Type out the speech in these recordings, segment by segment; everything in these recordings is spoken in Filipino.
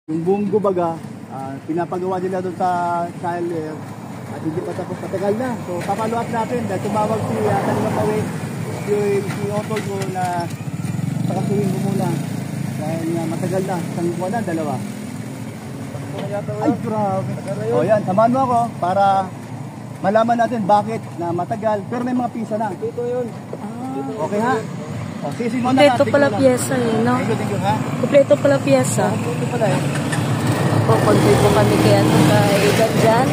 Yung buong gubaga, pinapagawa nila doon sa Tyler at hindi pa tapos, matagal na. So papalo up natin dahil tumawag si Kanina Pawe, si Otol ko na pakasuhin ko muna dahil matagal na, isang buwan na, dalawa. Ay grabe. O yan, samahan mo ako para malaman natin bakit na matagal pero may mga pisa na. Ito yun. Okay ha? O, sisi mo na. Kompleto pala piyesa eh, no? Thank you ha? Kompleto pala piyesa. Kompleto pala eh. Kukunti po kami kaya ito kaigan dyan.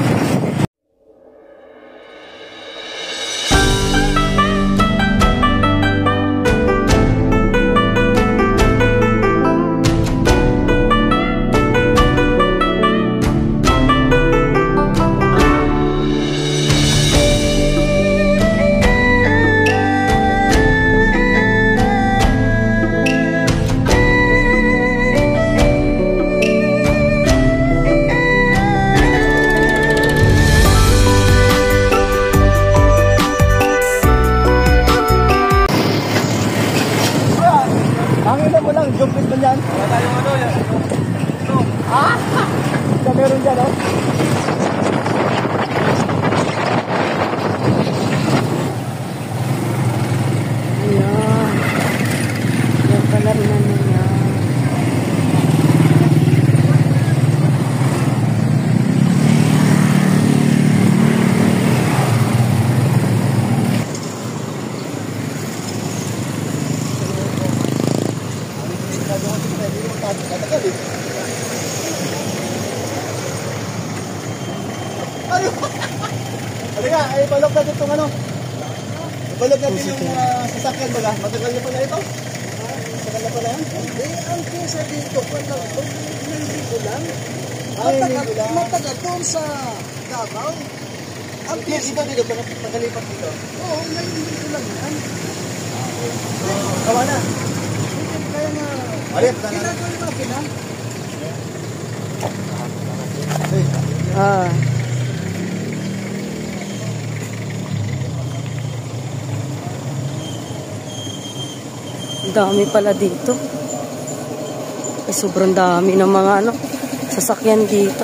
Jump mo dyan. Wala tayong ano yan. Ha? Ito meron dyan, oh. Ayan. Yan pala rin ano niya. Halika, ay balog natin itong ano. Balog natin yung sasakyan baga. Matagal na pala ito? Matagal na pala yan? Ang kesa dito, dito lang. Matagal doon sa Davao. Ang kesa dito, pagkalipat dito? Oo, ngayon dito lang yan. Kawa na. Kaya nga, Alit, ginagawa yung makina. Ah. Dami pala dito. Ay, sobrang dami ng mga ano, sasakyan dito.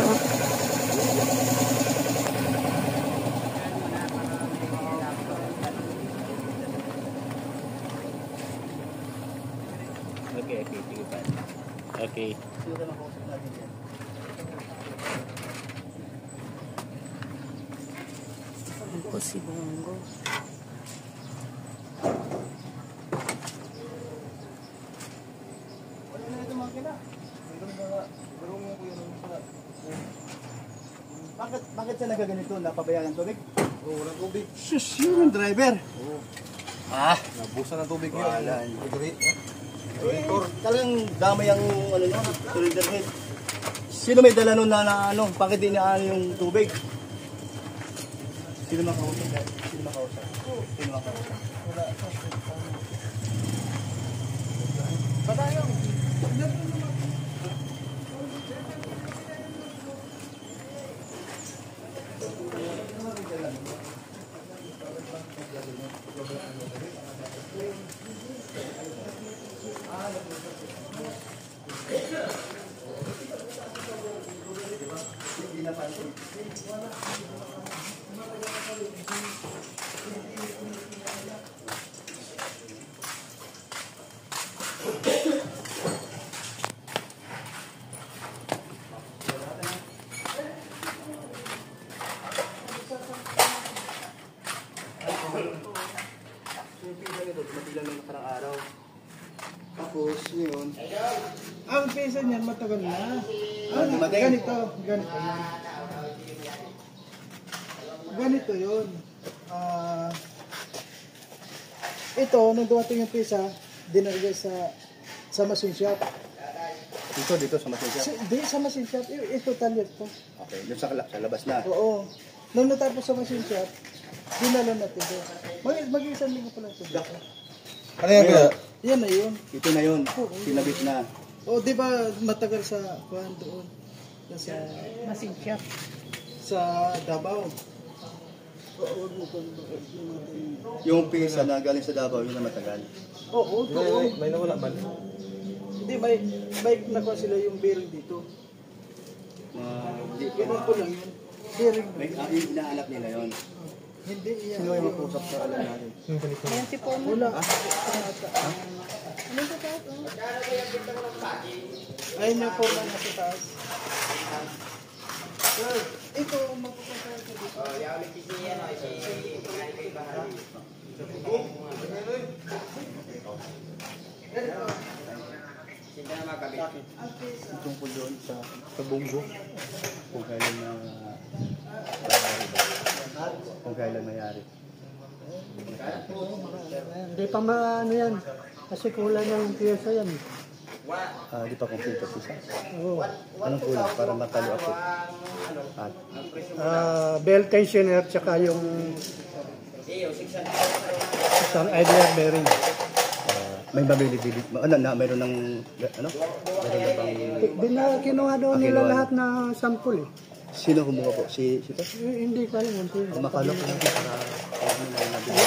Okay. Ako si Bongo. Bakit siya nagaganito? Napabayaan ng tubig? Oo, walang tubig. Sus, yun yung driver. Oo. Nabusan ng tubig yun. Wala. Talagang damay ang ano no, cylinder head. Sino may dala nun na ano, bakit di na yung tubig? Sino makausap? Sino makausap? Sino makausap? Wala. Patayo. Tapos yun. Ang pesa niyan matagal na. Ganito. Ganito yun. Ito, nung dumating yung pesa, dinarga sa machine shop. Dito sa machine shop? Di, sa machine shop. Ito, talyag to. Okay, doon sa labas na. Oo. Nung natapos sa machine shop, dinala natin doon. Mag-isang linggo pala ito. Ano yan kaya? Yan na yun. Ito na yun. Sinabit na. O, di ba matagal sa kuhan doon? Sa Machine shop. Sa Davao. Yung pisa na galing sa Davao, yun na matagal. Oo, doon. May nawala man. Hindi, may nakuha sila yung bearing dito. Ganun po lang yun. Bearing. Yung inaalap nila yun. Hindi yan. Sino yung mag-usap sa alam natin? Ayan si Pomo. Wala. Ano ba tayo? Ayun yung po lang nasa taas. Sir, ito magpupunta sa dito. Tungkol doon sa bunggo. Kung kailan na kung kailan mayari. Hindi pa maano yan. Kasi kulang ng piyesa yan. Di pa complete po siya. Oo. Anong kulang para matalo ako? At Belt tensioner tsaka yung isang idler bearing. may mabili-bili. Mayroon ng ano? Mayroon na bang Kinuha daw nila lahat na sample eh. sino kumuha po? Si to? Hindi ko alam. Makalo ko lang para ano na nabili.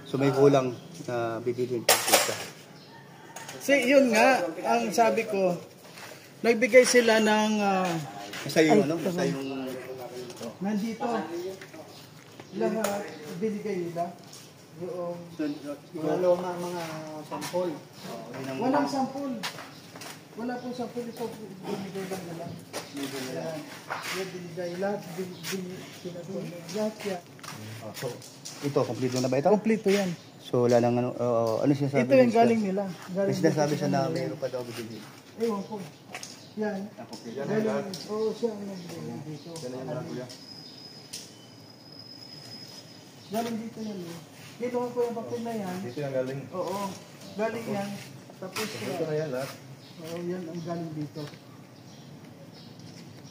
So may kulang na bibilhin pa siya. Yun nga, ang sabi ko, nagbigay sila ng Basta yung ano? Basta yung nandito. Lahat binigay nila. Yung mga sample. Walang sample. Wala pong sample. Ito binigay lang nila. Yan binigay. Lahat binigay. Lahat yan. so ito, kompleto na ba ito? Kompleto yan. So wala nang ano, ano siya sabi? Ito yung galing nila. May sinasabi siya na mayroon pa daw bibilhin. Ewan ko. Yan. Galing. Oo, siya ang nagbigay dito. Galing dito yan eh. Kinuha ko yung papel na yan. Dito yung galing. Oo. Galing yan. Tapos Dito na yan lahat. oo, yan ang galing dito.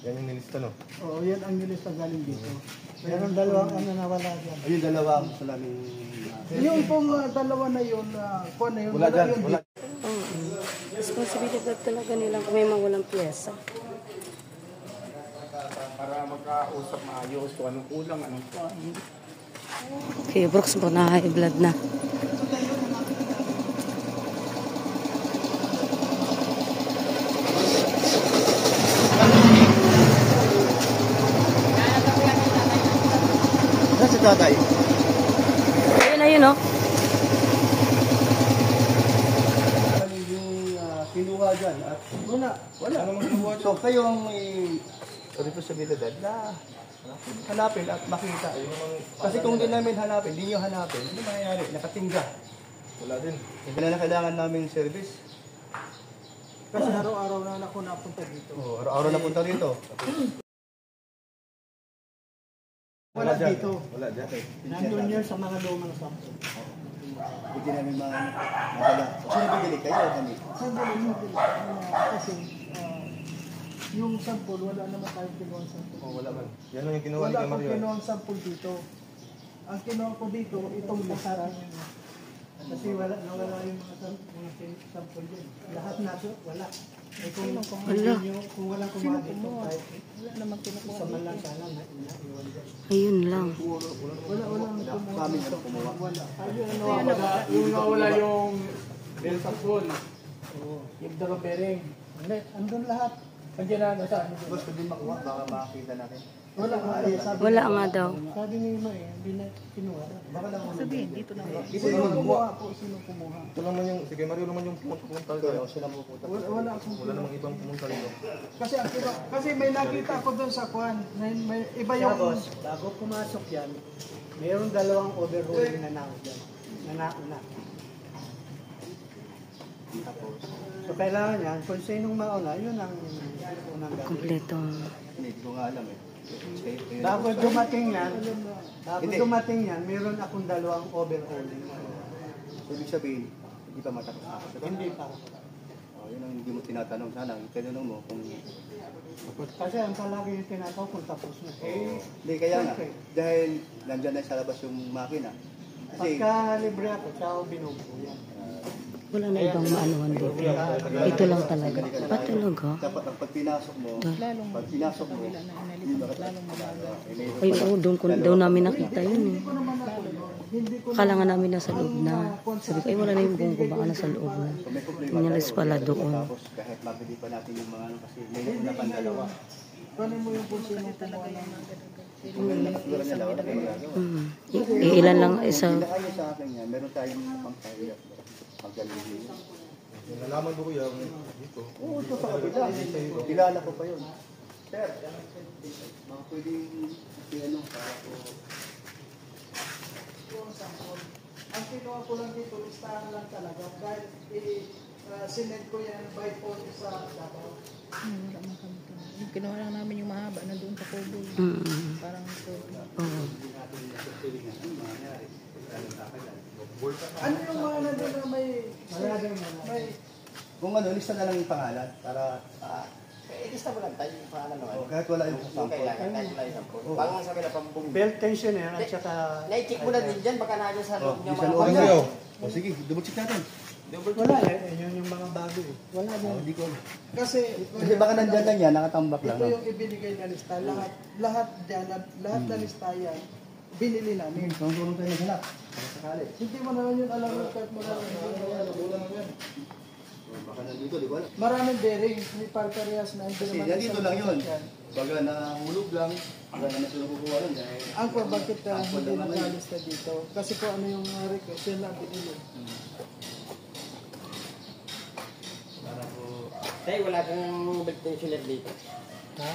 Yan yung nilista, no? Oo, yan ang nilista galing dito. Meron dalawang ano nawala dyan. Ayun, dalawa ang gusto namin. Yung pong dalawa na yun, kuha na yun. Wala dyan, yun wala. Responsibilidad talaga nilang kung may mawalang pyesa. Para magkausap maayos kung anong kulang, anong Okay, Brooks mo na high blood na. Saan si tatay? Ayun na yun, oh. Yung kinuha dyan at Wala. wala. So kayo ang may responsibilidad na hanapin at makita. Kasi kung hindi namin hanapin, hindi nyo hanapin, hindi mangyayari, nakatingga. Wala din. Hindi na kailangan namin service. Kasi araw-araw na ako napunta dito. Oh, araw-araw na punta rito. Wala dito. Wala dyan. Nandun yun sa mga lumang sample. Hindi namin madala. Sino bibili kayo o kami? Sandali mo din. Kasi yung sample, wala naman tayong kinuha sample. Oh, wala man. Yan lang yung kinuha ni Wala Kay akong Mario. kinuha sample dito. Ang kinuha ko dito, itong lista. Kasi nawala yung mga sample din. Lahat naso, wala. Eh kung kung walang kumuha dito, kahit wala naman kinukuha. Isa man lang sana na iwan dyan. Ayun lang. Walang kumuha. Kami na kumuha. Wala. Ayun, yung nawala yung bell sa pool. Yung daro bearing. Hindi, andun lahat. Andiyan na, nasaan? Boss, pwede makuha, baka makakita natin. Wala nga sabi. Wala nga daw. Sabi ni Ima hindi na kinuha. Baka lang Sabihin, dito na. Dito Sino naman kumuha po? Sino kumuha? Ito naman yung, si Kay Mario naman yung pumunta Ikaw, dito. sila pupunta. Wala akong Wala namang ibang pumunta dito. Kasi ang kasi may nakita ako doon sa kwan. May iba yung Bago pumasok yan, mayroong dalawang overhauling na naon dyan. Na nauna. So kailangan yan, kung sinong mauna, yun ang unang gagawin. Kompleto. Hindi ko nga alam eh. Bago dumating yan, Hindi. mayroon akong dalawang overhauling. So, ibig sabihin, hindi pa matapos na. Hindi pa. Yun ang hindi mo tinatanong sana. Tinanong mo kung... Kasi ang palagi yung tinataw kung tapos na. Hindi, kaya nga. Dahil nandyan na sa labas yung makina. Kasi, Pagka libre ako, siya ako binubuo yan. Wala na ibang maanuhan dito. Ito lang talaga. Ah, talaga? Dapat ang pag pinasok mo, hindi ba Ay, oo, doon namin nakita yun eh. Akala nga namin nasa loob na. Sabi ko, ay wala na yung bunggo, baka nasa loob na. Nanyalis pala doon. Tapos kahit mabili pa natin yung mga ano kasi may nauna pang dalawa. Paano mo yung puso mo kumuha ng Kung may nakasura niya lang, wala kayong magagawa. Ilan lang isa. Pinakayo sa akin yan, meron tayong pangkahirap. Pagkalili. Nalaman ko kuya dito. Oo, ito sa kabila. Kilala ko pa yun. Sir, mga pwedeng ano, para po. ang kinuha ko lang dito, listahan lang talaga. Dahil sinend ko yan by phone sa Davao. Wala man kami to. Yung kinuha lang namin yung mahaba na doon sa Kobo. Parang Kobo. Oo. Ano yung mga nandun na may... Kung ano, lista na lang yung pangalan para Ilista mo lang tayo yung pangalan naman. kahit wala yung Yung sample. kailangan, kahit wala yung sample. Pangang sabi na pambong. Belt tension yan at saka... Na-check mo na din dyan, baka nandiyan sa loob niya Isa mga loob pangalan. niyo. O sige, double check natin. Wala yun yung mga bago eh. Wala din. Hindi ko. Kasi Baka nandyan lang yan, nakatambak lang. ito No? yung ibinigay na lista. Lahat dyan, lahat na lista yan, binili namin. Kung tulong tayo naghanap. Para sakali. Hindi mo naman yun alam mo kahit mo lang. Baka nandito, di ba? Maraming bearing, may parkarehas na hindi Kasi naman nandito isang lang yun. yan. Baga nahulog lang. Baga na nasunod kukuha lang. Ang ko bakit hindi nakalista dito? Kasi kung ano yung request, yun lang binili. Tay, wala kang belt tensioner dito. Ha?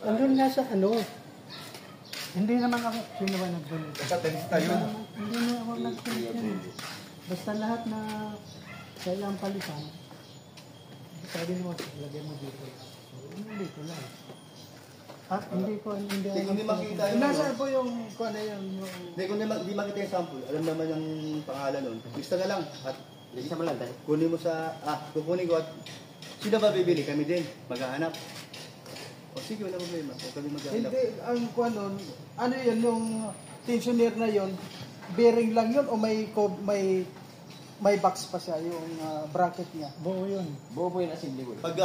Andun nga sa ano? Hindi naman ako, sino ba nag-donate? Basta tenista yun. Hindi naman ako nag-donate. Basta lahat na kailangan palitan, sabi mo, lagyan mo dito. Dito lang. Hindi ko, hindi Hindi ko makita yun. Nasa po yung, kung ano yun, yung... Hindi ko hindi makita yung sample. Alam naman yung pangalan nun. Lista na lang. At Ilista mo lang tayo. kunin mo sa... kukunin ko at... Sino ba bibili? Kami din. Maghahanap. O sige, wala problema. O kami maghahanap. Hindi, ang kung ano yun, yung tensioner na yun, bearing lang yun o may box pa siya, yung bracket niya. Buo yun. Buo po yung assembly ko. Pag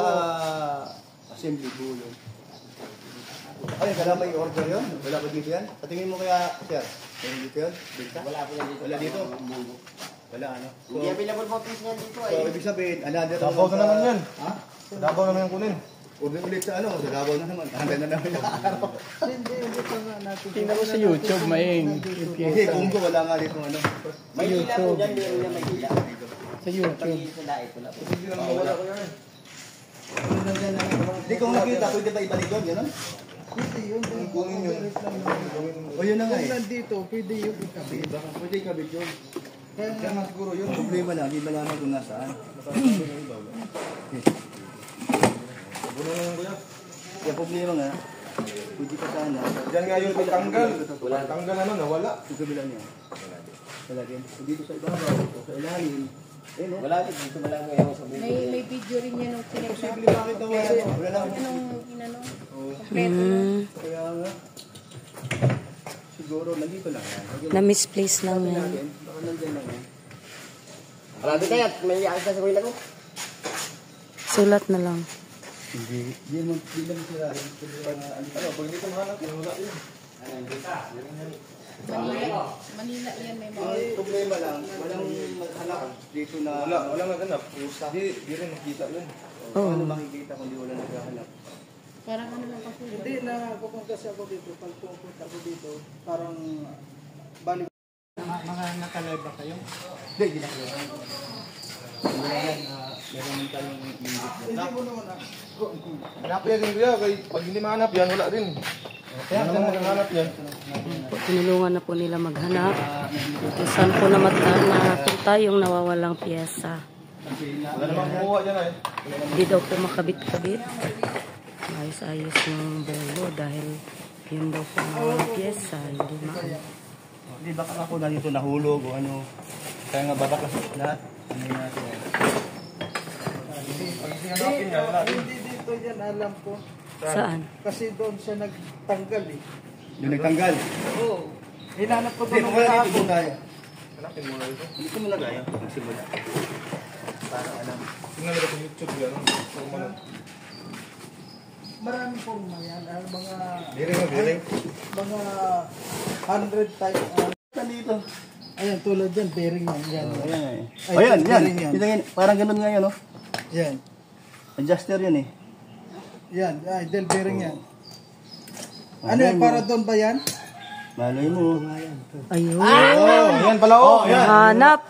assembly bulo. Ay, kailangan may order yun? Wala ba dito yan? Patingin mo kaya, sir. Meron dito yun? Benta? Wala po yan dito. Wala dito? Wala ano? So, Hindi available po piece niyan dito so ay. ibig sabihin, another... Davao na naman yan. Ha? Davao naman yung kunin. Order ulit sa ano? Sa Davao na naman. Hanggang na naman nakakarap. Hindi pa nga natin. Tingnan mo sa YouTube, maing. Hindi, kung ko wala nga dito ano. May hila po dyan, meron niya may hila. Sa YouTube. Pag sa dait wala po. Hindi lang mawala ko yan. Hindi kung nakita, pwede ba ibalik doon? Gano'n? Hindi yun. Kunin yun. O yun na nga Kung eh. nandito, pwede yung ikabit. Baka pwede ikabit yun. Kaya Kaya nga siguro yun. Problema lang, di malaman kung nasaan. Buno na lang kuya. Kaya problema nga, pwede ka sana. Diyan nga yung pagtanggal. Pagtanggal ano, nawala. Yung kabila niya. Wala din. Dito sa ibabaw, sa ilalim. Eh no? Wala din dito wala mo yung sa buko. May video rin yan nung sinag Posible bakit daw wala? Wala lang. Anong inano? Oo. Kompleto na. Kaya nga. Siguro, nandito lang yan. Na-misplace lang yan. Baka nandyan lang yan. Wala din kaya, may akta sa kuila ko. Sulat na lang. Hindi mo bilang sila. Ano, pag hindi ko mahanap, yun wala yun. Manila yan may mga. Ang problema lang, walang maghanap dito na... Wala naghanap. Di rin makita yun. Ano makikita kung di wala naghahanap? Parang ano lang kasi. Hindi na pupunta siya ako dito. Pag pupunta ako dito, parang balik. Mga nakalive ba kayo? Hindi, hindi na kayo. Meron tayong lingit. Hindi mo naman Hanap yan din kuya. Pag hindi mahanap yan, wala rin. Kaya kung maghanap yan. Tinulungan na po nila maghanap. Kung saan po napunta yung nawawalang pyesa. Wala namang kumuha dyan ay. Hindi daw po makabit-kabit. Ayos-ayos yung bolo dahil yun daw po ang pyesa. Hindi maano. Hindi baka ako na dito nahulog o ano. Kaya nga batak kasi. Lahat. Ano yun natin. Pag hindi hanapin yan, wala rin. Hindi dito yan, alam ko. Saan? Kasi doon siya nagtanggal eh. Yung nagtanggal. Oo. Hinanap ko Hindi, doon kung ng wala dito kahapon. tayo. Hanapin mo na ito. Dito mo na tayo. Magsimula. Para alam. Tingnan nila sa YouTube yan. Ano? Maraming forma yan. Mga Biring. mga 100 type. Dito. Ayan, tulad yan, bearing yan. Yan. Ayan. Ay, O yan, bearing yan. yan. Tingnan, parang ganun nga yan, no? Yan. Adjuster yan eh. Yan, idle bearing yan. Ano Malay yan, mo. para doon ba yan? Malay mo. Ayun. Oh, yan pala oh. Yan. Hanap.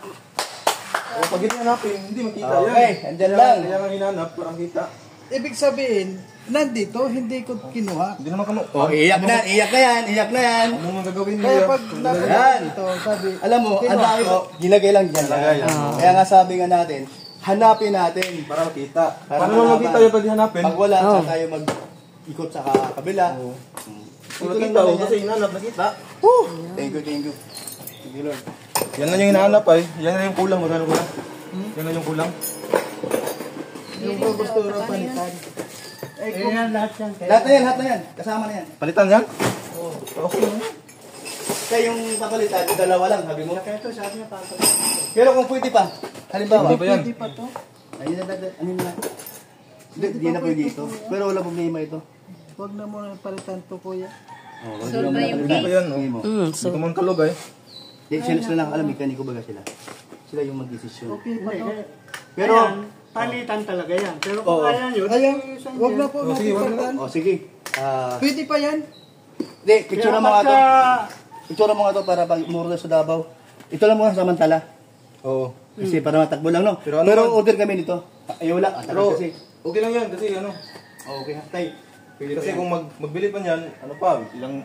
Oh, pag hinanapin, hindi makita yan. Okay, andyan lang. Kaya nga hinanap, parang kita. Ibig sabihin, nandito, hindi ko kinuha. Hindi naman kamo. Oh, iyak na yan. Ano mo gagawin Kaya niya? pag Yan. nabigyan dito, sabi, Alam mo, ang dami ko, gilagay lang dyan. Kaya nga sabi nga natin, hanapin natin. Para makita. Para Paano mo malaman. makita yung pag hinanapin? Pag wala, Oh. saka tayo mag-ikot sa kabila. Kung nakita ko, kasi hinanap, nakita. Thank you. Thank you, Lord. Yan na yung hinahanap ay. Yan na yung kulang. Magkano kulang? Yan na yung kulang. yung gusto na palitan. Ayan, lahat yan. Lahat na yan. Kasama na yan. Palitan yan? Kaya yung papalitan, dalawa lang, sabi mo. Kaya ito, sabi niya papal. Pero kung pwede pa, halimbawa, Hindi pa yan. Hindi pa to. ayun na. Hindi na pwede ito. Pero wala problema ito. Huwag na muna palitan to, kuya. Solve na yung Hindi pa yan. Oh. mo. So, Hindi ko man kalog ay. Sila lang alam, mekaniko baga sila. Sila yung mag-desisyon. Okay pa to. Pero, Palitan talaga yan. Pero kung Oo. kaya nyo, Ayan, huwag na po sige, wag na palitan. sige. Pwede pa yan? Hindi, picture mo nga to. Picture mo nga to para pag muro na sa Davao. Ito lang muna samantala. Oo. Kasi para matakbo lang, no? Pero Pero, ano order kami nito. Ayaw lang. Pero, Kasi. okay lang yan kasi ano. Okay, tay. Kasi kung magbili pa niyan, ano pa, ilang...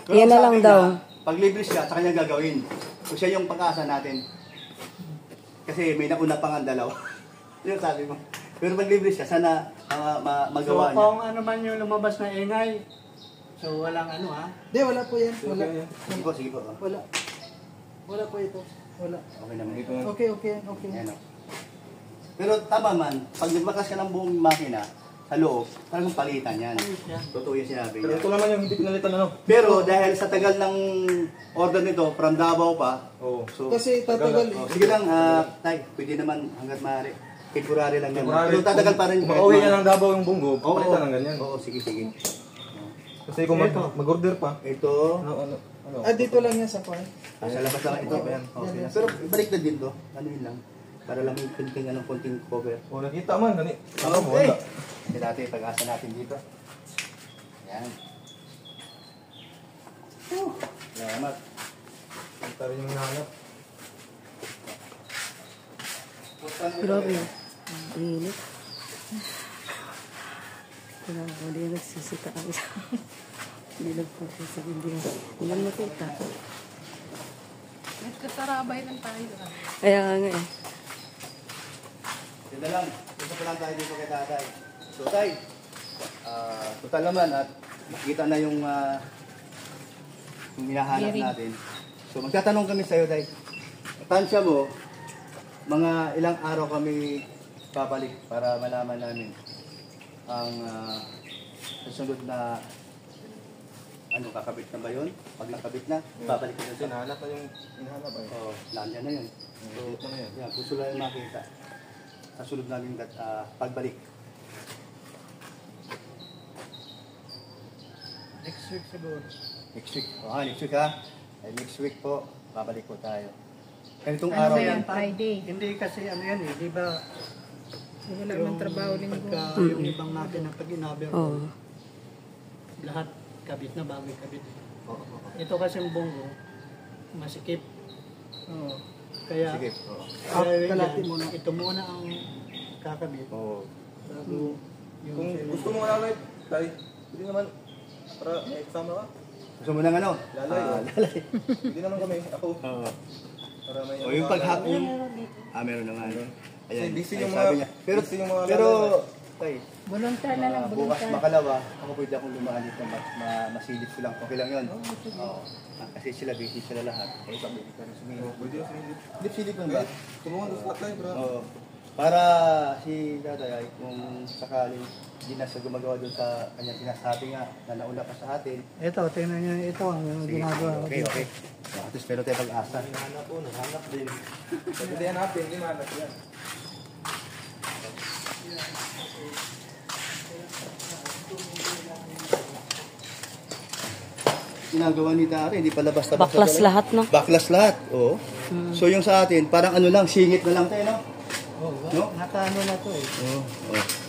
Pero Yan na sabi lang niya, daw. Pag libre siya, sa kanya gagawin. So siya yung pag-asa natin. Kasi may nauna pang ang dalaw. Yun sabi mo. Pero pag libre siya, sana so magawa niya. kung ano man yung lumabas na ingay, so walang ano ha. Hindi, wala po yan. Wala. Sige po. Wala. Wala po ito. Wala. Okay naman. Okay. Yan, no? Pero tama man, pag nagbakas ka ng buong makina, sa loob, talagang palitan yan. Totoo yung sinabi Pero niya. ito naman yung hindi pinalitan ano. Pero dahil sa tagal ng order nito, from Davao pa, Oo. so, Kasi tatagal eh. sige lang, tay, pwede naman hanggat maaari. Temporary lang yan. Temporary. Pero tatagal pa rin. Kung mauwi niya ng Davao yung bunggo, Oo, palitan ng ganyan. Oo, sige. Kasi kung mag-order pa, Ito, ano. Dito lang yan sa kwan. sa labas lang ito. Okay. Pero baliktad din to. Ano yun lang. Para lang may konting cover. O nakita man, gani. Alam mo, Okay. wala. Hindi natin pag-asa natin dito. Yan. Salamat. Ito rin yung hinahanap. grabe. Ang init. Kailangan ko din nagsisita ang isa. Hindi nagpapasag, hindi lang makita. Nagkasarabay lang tayo. Kaya nga eh. Ganda lang. Gusto pa lang tayo dito kay tatay. So tay, total naman at makikita na yung hinahanap natin. So magtatanong kami sa iyo tay. Tansya mo, mga ilang araw kami babalik para malaman namin ang susunod na ano, kakabit na ba yun? Pag nakabit na, babalik na Kasi sa nahanap na yung hinahanap ay. Oo, nandiyan na yun. Dito na yan. Yan, gusto lang yung makita. Sa sunod namin pagbalik. Next week siguro. Next week. Next week ha. Next week po, babalik po tayo. Ganitong Ano araw ba yan? yan. Friday. Hindi kasi ano yan eh, di ba? Wala man trabaho linggo. Pagka yung ibang makina pag inaber Oo. lahat kabit na bago kabit. Ito kasi yung bongo, masikip. Oo. Kaya, Sige. kaya kalahati yan, muna. ito muna ang kakabit. Oo. Bago yung Kung gusto mo lalay, tayo, hindi naman, para may exam na ka. Gusto mo ng ano? Lalay, Lalay. Hindi naman kami, ako. Oo. Para may O yung paghapon. Meron naman. Kasi busy yung sabi mga- niya. Pero, busy yung mga pero, lalay. tay, Volunteer na lang, bukas volunteer. makalawa, ako pwede akong lumalit na masilip ko lang. Okay lang yun. Oo. Kasi sila busy sila lahat. Eh, pag hindi ka na sumilip. Pwede yung sinilip. Silip lang ba? Tulungan doon sa laklay, bro. Oo. Para si tatay ay kung sakaling hindi na siya gumagawa doon sa kanyang sinasabi nga na nauna pa sa atin. Ito, tingnan nyo, ito ang Sige, ginagawa ko. okay. So, at least meron tayong pag-asa. Hanap po, hanap din. Pag hindi hanapin, hindi mahanap yan. Ginagawa ni Tari, hindi pala basta Baklas lahat, no? Baklas lahat, oo. So yung sa atin, parang ano lang, singit na lang tayo, no? No? Nakaano na to eh. Oo.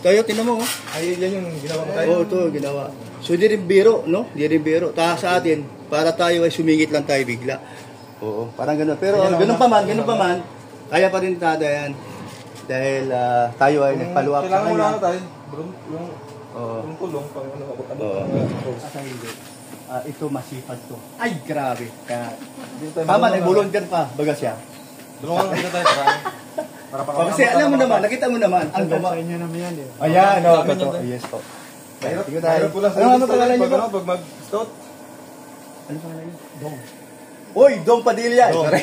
Tayo, tinan mo, oh. Ay, yan yung ginawa mo tayo. Oo, ito, ginawa. So, di rin biro, no? Di rin biro. Sa atin, para tayo ay sumingit lang tayo bigla. Oo, parang gano'n. Pero ganun pa man, kaya pa rin tayo yan. Dahil tayo ay nagpaluwap sa Kailangan mo kanya. na tayo. Yung Oo. kulong, pang ano, Oo. Asa hindi. Ito masipag to. Ay, grabe. Kaya, tama, nagbulon dyan pa, baga siya. Tulungan kita tayo para Kasi alam mo naman, nakita mo naman, ang Sa gawa. inyo naman yan eh. Ayan, no, Amin totoo. yan. Yes po. Mahirap, Tingnan tayo. mahirap po lang Ano pangalan niyo po? pag mag-stout. Ano pangalan niyo? Dong. Uy, Dong Padilla. Dong. Sorry.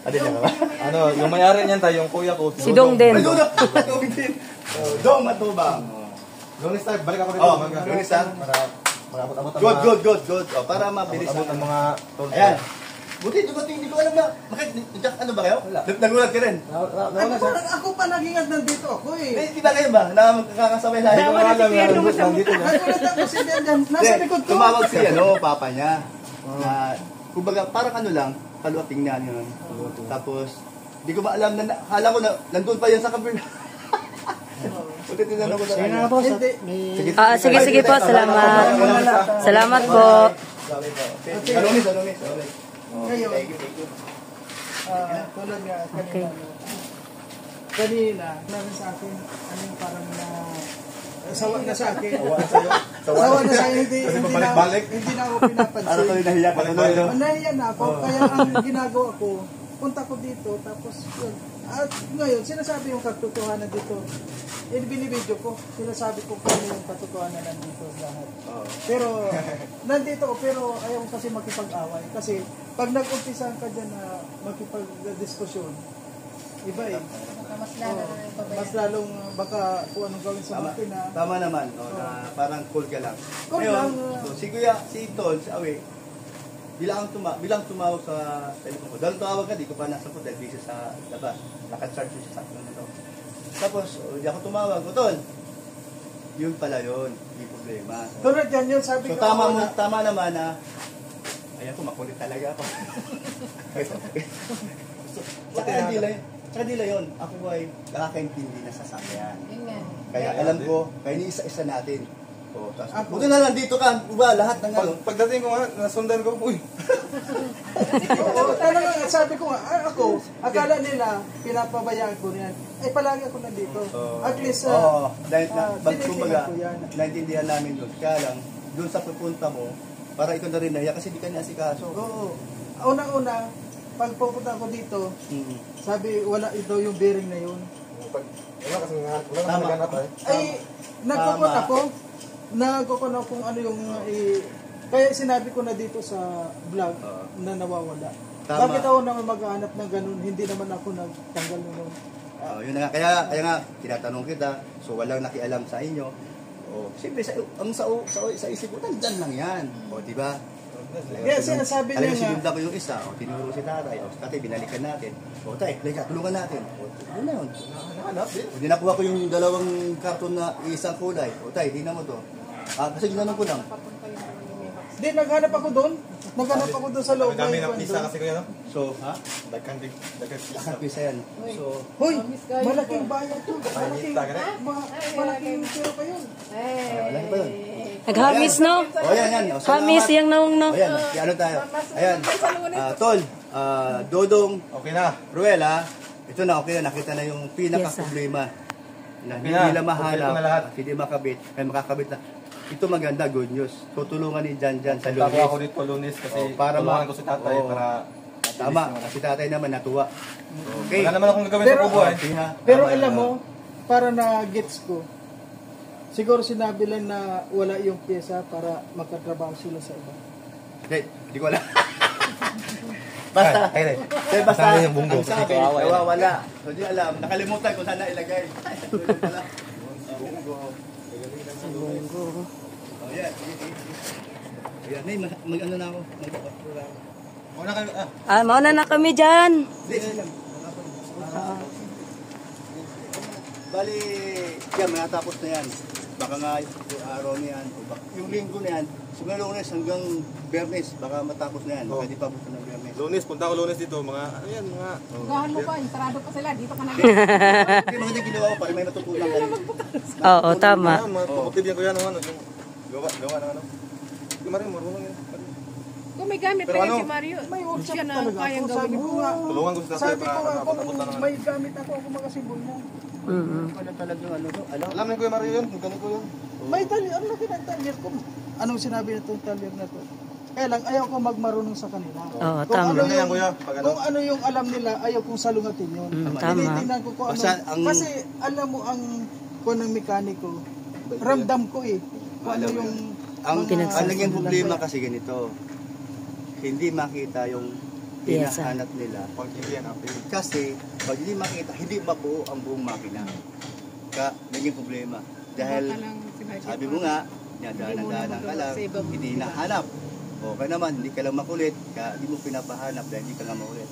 Padilla ka ba? Ano, yung may-ari niyan tayo, yung kuya ko. Si Dong din. Ay, Dong din. Dong Matubang. Lunes tayo, balik ako dito. Oh, lunes tayo. Para makapot-abot ang Good. Oh, para mabilis Abot ang mga tolls. Ayan. Buti, hindi ko alam na. Bakit, ano ba kayo? Nagulat ka rin. Nauna siya. Ako pa naging nandito ako eh. Eh, kita kayo ba? Na magkakasabay sa Hindi ko alam na nandito niya. Nagulat ako si Dyan. Nasa likod ko. Tumawag si papa niya. Na, kumbaga, parang ano lang, paluwa tingnan yun. Tapos, hindi ko maalam na, akala ko na, nandun pa yan sa kabila. Buti tinanong ko sa Sige kanya. na boss. Hindi. Sige po, salamat. Salamat po. Alumis. Ngayon, Thank you. tulad nga Okay. kanina, namin sa akin, ano yung parang na sawa na sa akin. Sawa Sawa na sa akin, hindi na pabalik-balik. hindi na ako Parang pinapansin. tuloy nahiya ka na no? Nahiya na ako, kaya ang ginagawa ko, punta ko dito, tapos yun. At ngayon, sinasabi yung katotohanan dito. Binibidyo ko, sinasabi ko kung ano yung katotohanan nandito lahat. Pero, nandito ko, pero ayaw ko kasi makipag-away. Kasi, pag nag-umpisa ka dyan na makipag-diskusyon, iba eh. Mas lalong baka kung anong gawin sa Tama, akin na tama naman, na parang cool ka lang. Cool Ngayon, lang, si Kuya, si Tol, si Awe, bilang tumawag sa telepono ko. Dahil tumawag ka, di ko pa nasagot dahil busy sa labas. Naka-charge siya sa akin nito. Tapos, di ako tumawag, Tol. Yun pala yun, hindi problema. tulad yan yun, sabi So ko tama naman na, ayan ko, makulit talaga ako. Tsaka di lang yun, ako ay nakakaintindi na sasakyan. Kaya alam ko, kaya ni-isa-isa natin. O, tapos, buti na lang dito ka, ba, lahat ng ano. Pagdating ko nga, nasundan ko, uy. Oo, talaga, sabi ko nga, ako, akala nila, pinapabayaan ko yan. Ay, palagi ako nandito. At least, dahil tinitingnan ko yan. naintindihan namin doon. Kaya lang, doon sa pupunta mo, para ikaw na rin nahiya kasi di ka nasikaso. Oo. Unang-una, pag pupunta ko dito, sabi, wala ito yung bearing na yun. Wala kasi wala Tama. nang naghanap eh. Ay, nagkukon ako kung ano yung, kaya sinabi ko na dito sa vlog na nawawala. Tama. Bakit ako naman maghahanap ng ganun? Hindi naman ako nagtanggal nun. Yun na nga, kaya nga, tinatanong kita, so walang nakialam sa inyo. Siyempre, sa isip ko, nandyan lang yan. Di ba? Kaya sinasabi niya nga, sinundan ko yung isa, tinuro si tatay, si tatay, binalikan natin. Tay, tulungan natin. Yun na yun. Hindi nakuha ko yung dalawang karton na isang kulay. Tay, di na mo to. Kasi ginanong ko lang. di, naghanap ako doon. Naghanap ako doon sa loob. Kami ng ng pisa kasi kuya, no? So, Dagkan pisa. lakad pisa yan. So, Hoy, malaking bayan to. Malaking, Kita ka na? malaking tiro pa yun. wala pa yun. Naghamis, no? Yan. Hamis yung naong, no? Ayan, ano tayo? Ayan. Tol, Dodong, Okay na. Ruela, ito na, okay na, nakita na yung pinaka-problema. Na hindi na, nila kompleto na lahat. mahanap, hindi makakabit, ay makakabit na. Ito maganda, good news. Tutulungan ni Jan sa Tago Lunes. ako dito lunes kasi para tulungan ko si tatay para Tama, si tatay naman natuwa. Okay. wala naman akong gagawin sa kubo eh. Okay, ha? Pero Tama alam yun. mo, para na-gets ko, siguro sinabi lang na wala yung pyesa para magkatrabaho sila sa iba. Hindi ko alam. Basta, Ay, sir, basta, Saan yung bunggo? ang sabi, Kawawa yan. nawawala. So, di alam, nakalimutan kung saan na ilagay. Bunggo pala. Bunggo. Oh, yan, sige, sige. Ayan, Nay, mag-ano na ako. Una ka, Mauna na kami dyan. Bali, yan, matapos na yan. Baka nga yung araw na yan, o baka, yung linggo na yan, simula Lunes hanggang Biyernes, baka matapos na yan. Baka di pa buto ng Biyernes. Lunes, punta ko Lunes dito, mga, ano yan, mga... Gahan mo pa, sarado pa sila. Dito ka na. Hindi mga yung ginawa ko para may natutunan kayo. Oo, tama. Mga puputibyan ko yan, ano, yung gawa ng ano. Hindi marin, marunong yan. Kung may gamit Pero pa ano? yan si Mario, May workshop siya na talaga kayang ako. Sabi gawin. ko nga, Tulungan ko si tatay sabi ko para nga, makapagtapos kung na ng ano. may gamit ako makasibol mo. Wala talagang ano to, alam. Alam mo Kuya Mario yun, yung ganito yun. May talyer, ano laki ng talyer ko? Anong sinabi na itong talyer na to? Kaya lang, ayaw ko magmarunong sa kanila. Oo, Kung tama. ano Ano yan, yung, Kuya? Pag ano? kung ano yung alam nila, ayaw kong salungatin yun. Tama. Tinitingnan ko kung ano. Basta ang- Kasi alam mo ang kung ng mekaniko, ramdam ko eh. Kung ano yung Ang Pinagsasabi. naging problema kasi ganito, hindi makita yung Piyesa. hinahanap nila. Pag hindi yan, apil. Kasi pag hindi makita, hindi mabuo ang buong makina. Naging problema. Dahil sabi mo nga, dahan-dahan ka lang, hindi hinahanap. Okay naman, hindi ka lang makulit, kaya hindi mo pinapahanap dahil hindi ka lang makulit.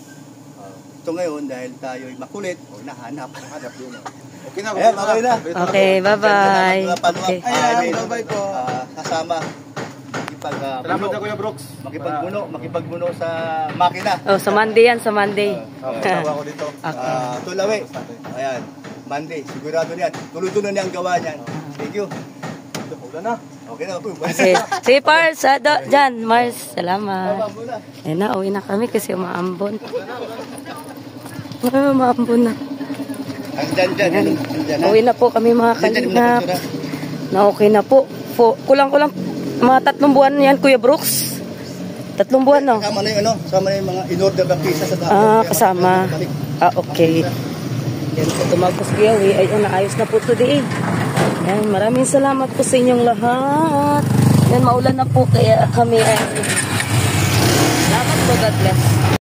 So ngayon, dahil tayo'y makulit, nahanap. Hanap yun. Okay na, Ayan, okay na. Okay, bye-bye. Okay. Ayan, bye-bye po. Kasama, Salamat na Kuya Brooks. makipagbuno sa makina. Oh, sa Monday yan, sa Monday. Tawa ko dito. Tulawi. Ayan, Monday, sigurado niyan. Tuloy-tuloy niya ang gawa niyan. Thank you. Ulan na. Okay na. Okay. Si Pars, dyan, Mars, salamat. Ayun na, uwi na kami kasi umaambon. Umaambon na. Andyan. Uwi na po kami mga kalingap. Na okay na po. Kulang-kulang mga 3 buwan yan, Kuya Brooks. 3 buwan, no? Kasama na yung ano, kasama na yung mga in-order na pizza sa dapat. Kasama. Okay. Yan po, tumagos kuya. Ayun, naayos na po today. Yan, maraming salamat po sa inyong lahat. Yan, maulan na po kaya kami ay... Salamat po, God bless.